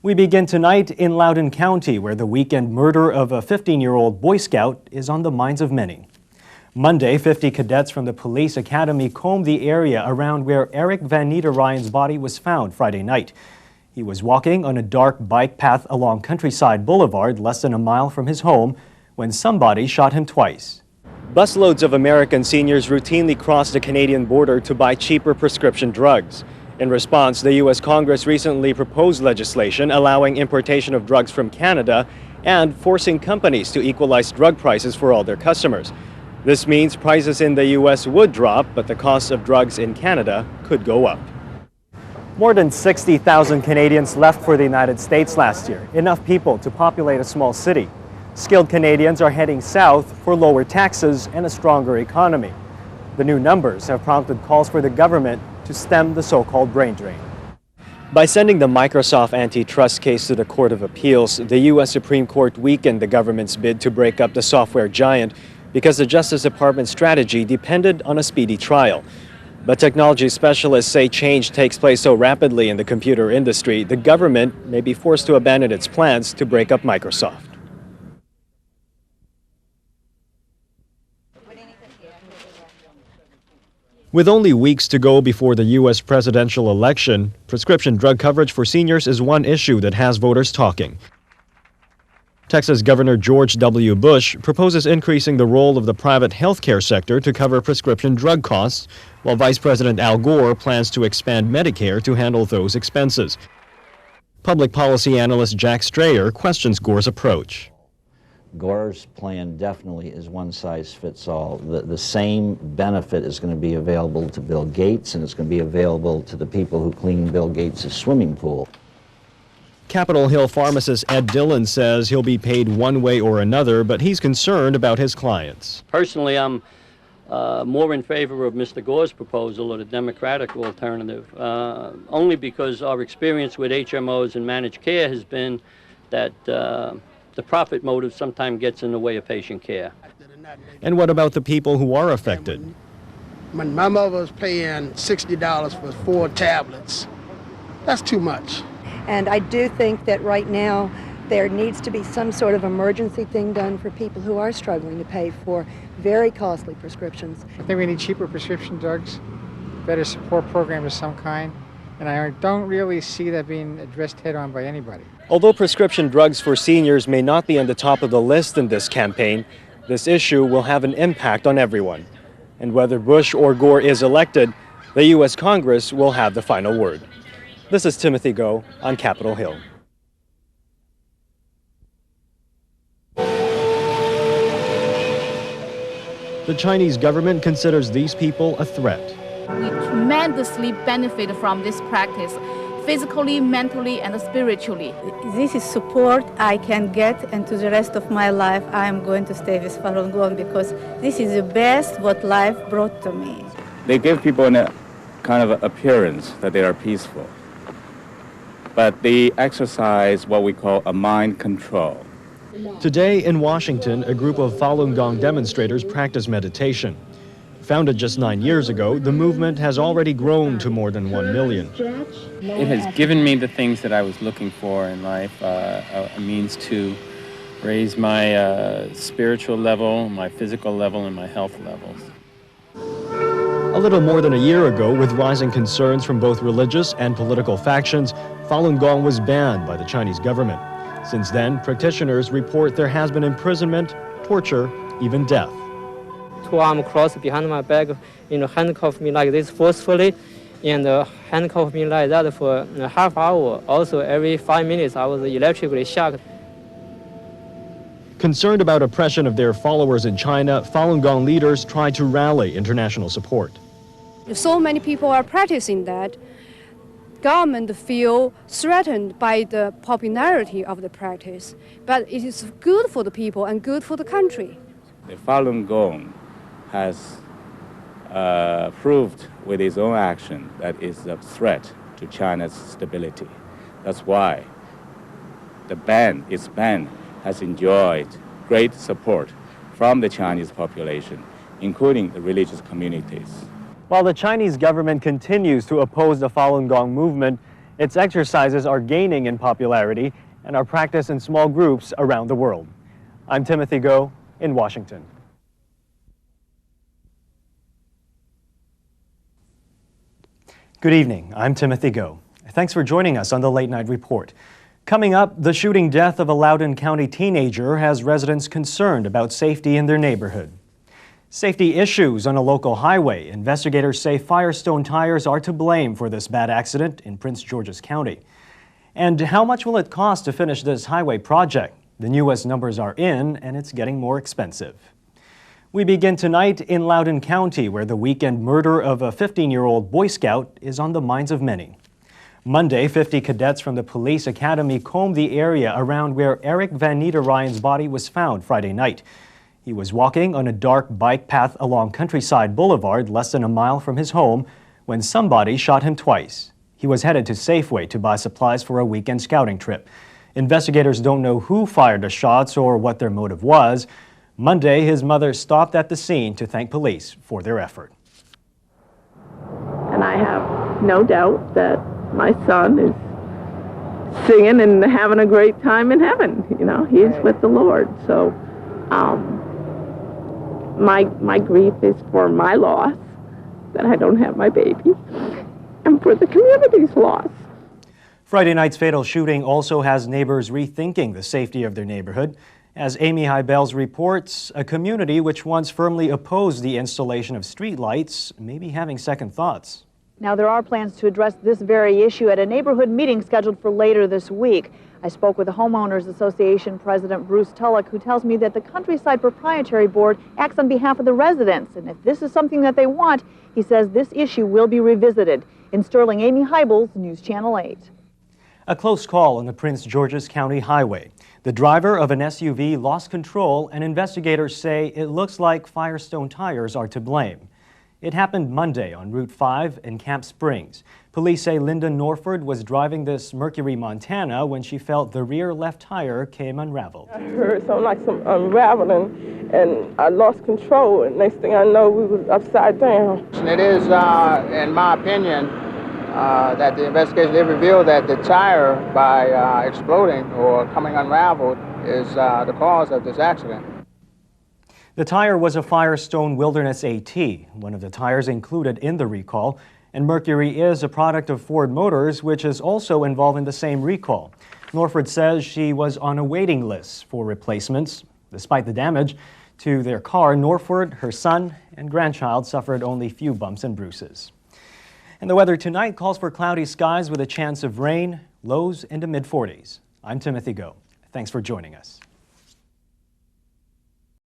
We begin tonight in Loudoun County, where the weekend murder of a 15-year-old Boy Scout is on the minds of many. Monday, 50 cadets from the police academy combed the area around where Eric Van Niederryan's body was found Friday night. He was walking on a dark bike path along Countryside Boulevard, less than a mile from his home, when somebody shot him twice. Busloads of American seniors routinely cross the Canadian border to buy cheaper prescription drugs. In response, the U.S. Congress recently proposed legislation allowing importation of drugs from Canada and forcing companies to equalize drug prices for all their customers. This means prices in the U.S. would drop, but the cost of drugs in Canada could go up. More than 60,000 Canadians left for the United States last year, enough people to populate a small city. Skilled Canadians are heading south for lower taxes and a stronger economy. The new numbers have prompted calls for the government to stem the so-called brain drain. By sending the Microsoft antitrust case to the Court of Appeals, the U.S. Supreme Court weakened the government's bid to break up the software giant because the Justice Department's strategy depended on a speedy trial. But technology specialists say change takes place so rapidly in the computer industry, the government may be forced to abandon its plans to break up Microsoft. With only weeks to go before the U.S. presidential election, prescription drug coverage for seniors is one issue that has voters talking. Texas Governor George W. Bush proposes increasing the role of the private healthcare sector to cover prescription drug costs, while Vice President Al Gore plans to expand Medicare to handle those expenses. Public policy analyst Jack Strayer questions Gore's approach. Gore's plan definitely is one size fits all. The same benefit is going to be available to Bill Gates, and it's going to be available to the people who clean Bill Gates' swimming pool. Capitol Hill pharmacist Ed Dillon says he'll be paid one way or another, but he's concerned about his clients. Personally, I'm more in favor of Mr. Gore's proposal or the Democratic alternative, only because our experience with HMOs and managed care has been that the profit motive sometimes gets in the way of patient care. And what about the people who are affected? My mother was paying $60 for 4 tablets. That's too much. And I do think that right now there needs to be some sort of emergency thing done for people who are struggling to pay for very costly prescriptions. I think we need cheaper prescription drugs, better support program of some kind, and I don't really see that being addressed head-on by anybody. Although prescription drugs for seniors may not be on the top of the list in this campaign, this issue will have an impact on everyone. And whether Bush or Gore is elected, the U.S. Congress will have the final word. This is Timothy Go on Capitol Hill. The Chinese government considers these people a threat. We tremendously benefit from this practice, physically, mentally, and spiritually. This is support I can get, and to the rest of my life I am going to stay with Falun Gong because this is the best what life brought to me. They give people a kind of appearance that they are peaceful, but they exercise what we call a mind control. Today in Washington, a group of Falun Gong demonstrators practice meditation. Founded just 9 years ago, the movement has already grown to more than 1 million. It has given me the things that I was looking for in life, a means to raise my spiritual level, my physical level, and my health levels. A little more than a year ago, with rising concerns from both religious and political factions, Falun Gong was banned by the Chinese government. Since then, practitioners report there has been imprisonment, torture, even death. 2 arms crossed behind my back, handcuff me like this forcefully, and handcuff me like that for a half hour. Also, every 5 minutes, I was electrically shocked. Concerned about oppression of their followers in China, Falun Gong leaders try to rally international support. So many people are practicing that. Government feel threatened by the popularity of the practice, but it is good for the people and good for the country. The Falun Gong has proved with its own action that it's a threat to China's stability. That's why its ban has enjoyed great support from the Chinese population, including the religious communities. While the Chinese government continues to oppose the Falun Gong movement, Its exercises are gaining in popularity and are practiced in small groups around the world. I'm Timothy Go in Washington. Good evening, I'm Timothy Go. Thanks for joining us on the Late Night Report. Coming up, the shooting death of a Loudoun County teenager has residents concerned about safety in their neighborhood. Safety issues on a local highway. Investigators say Firestone tires are to blame for this bad accident in Prince George's County. And how much will it cost to finish this highway project? The newest numbers are in, and it's getting more expensive. We begin tonight in Loudoun County, where the weekend murder of a 15-year-old Boy Scout is on the minds of many. Monday, 50 cadets from the police academy combed the area around where Eric Van Niederryan's body was found Friday night. He was walking on a dark bike path along Countryside Boulevard, less than a mile from his home, when somebody shot him twice. He was headed to Safeway to buy supplies for a weekend scouting trip. Investigators don't know who fired the shots or what their motive was. Monday, his mother stopped at the scene to thank police for their effort. And I have no doubt that my son is singing and having a great time in heaven. You know, he is with the Lord. So my grief is for my loss, that I don't have my baby, and for the community's loss. Friday night's fatal shooting also has neighbors rethinking the safety of their neighborhood. As Amy Hybels reports, a community which once firmly opposed the installation of streetlights may be having second thoughts. Now, there are plans to address this very issue at a neighborhood meeting scheduled for later this week. I spoke with the Homeowners Association President Bruce Tulloch, who tells me that the Countryside Proprietary Board acts on behalf of the residents. And if this is something that they want, he says this issue will be revisited. In Sterling, Amy Hybels, News Channel 8. A close call on the Prince George's County Highway. The driver of an SUV lost control, and investigators say it looks like Firestone tires are to blame. It happened Monday on Route 5 in Camp Springs. Police say Linda Norford was driving this Mercury Montana when she felt the rear left tire came unraveled. I heard something like some unraveling, and I lost control, and next thing I know, we was upside down. It is, in my opinion, that the investigation did reveal that the tire, by exploding or coming unraveled, is the cause of this accident. The tire was a Firestone Wilderness AT, one of the tires included in the recall, and Mercury is a product of Ford Motors, which is also involved in the same recall. Norford says she was on a waiting list for replacements. Despite the damage to their car, Norford, her son, and grandchild suffered only few bumps and bruises. And the weather tonight calls for cloudy skies with a chance of rain, lows in the mid-40s. I'm Timothy Go. Thanks for joining us.